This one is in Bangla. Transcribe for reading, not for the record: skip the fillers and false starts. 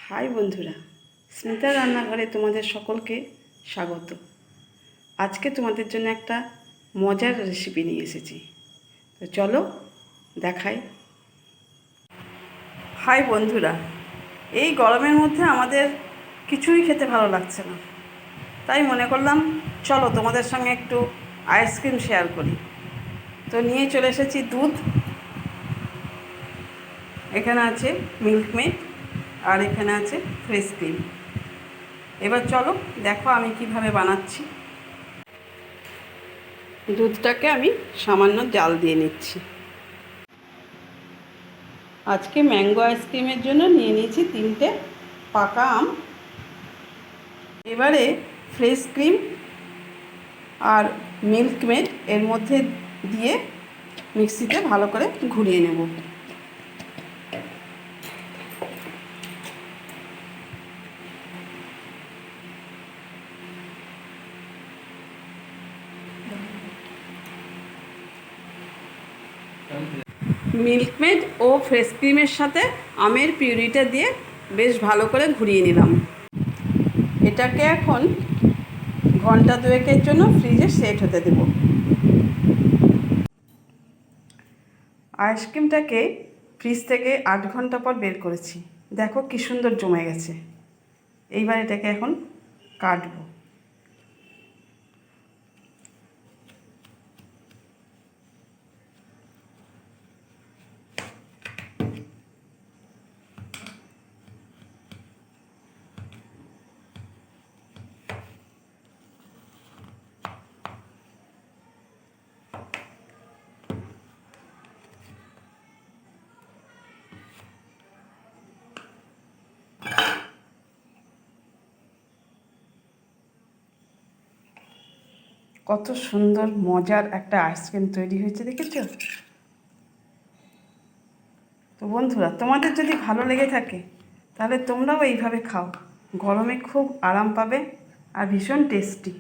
হাই বন্ধুরা, স্মিতা রান্নাঘরে তোমাদের সকলকে স্বাগত। আজকে তোমাদের জন্য একটা মজার রেসিপি নিয়ে এসেছি, তো চলো দেখাই। হাই বন্ধুরা, এই গরমের মধ্যে আমাদের কিছুই খেতে ভালো লাগছে না, তাই মনে করলাম চলো তোমাদের সঙ্গে একটু আইসক্রিম শেয়ার করি। তো নিয়ে চলে এসেছি দুধ, এখানে আছে মিল্কমেড, আর এখানে আছে ফ্রেশ ক্রিম। এবার চলো দেখো আমি কিভাবে বানাচ্ছি। দুধটাকে আমি সামান্য জাল দিয়ে নিচ্ছি। আজকে ম্যাঙ্গো আইসক্রিমের জন্য নিয়ে নিয়েছি 3টে পাকা আম। এবারে ফ্রেশ ক্রিম আর মিল্কমেড এর মধ্যে দিয়ে মিক্সিতে ভালো করে ঘুরিয়ে নেব। মিল্কমেড ও ফ্রেশ ক্রিমের সাথে আমের পিউরিটা দিয়ে বেশ ভালো করে ঘুরিয়ে নিলাম। এটাকে এখন ঘন্টা 2-এর জন্য ফ্রিজে সেট হতে দেব। আইসক্রিমটাকে ফ্রিজ থেকে 8 ঘন্টা পর বের করেছি, দেখো কি সুন্দর জমে গেছে। এইবার এটাকে এখন কাটবো। কত সুন্দর মজার একটা আইসক্রিম তৈরি হয়েছে, দেখেছো? তো বন্ধুরা, তোমাদের যদি ভালো লেগে থাকে তাহলে তোমরাও এইভাবে খাও, গরমে খুব আরাম পাবে আর ভীষণ টেস্টি।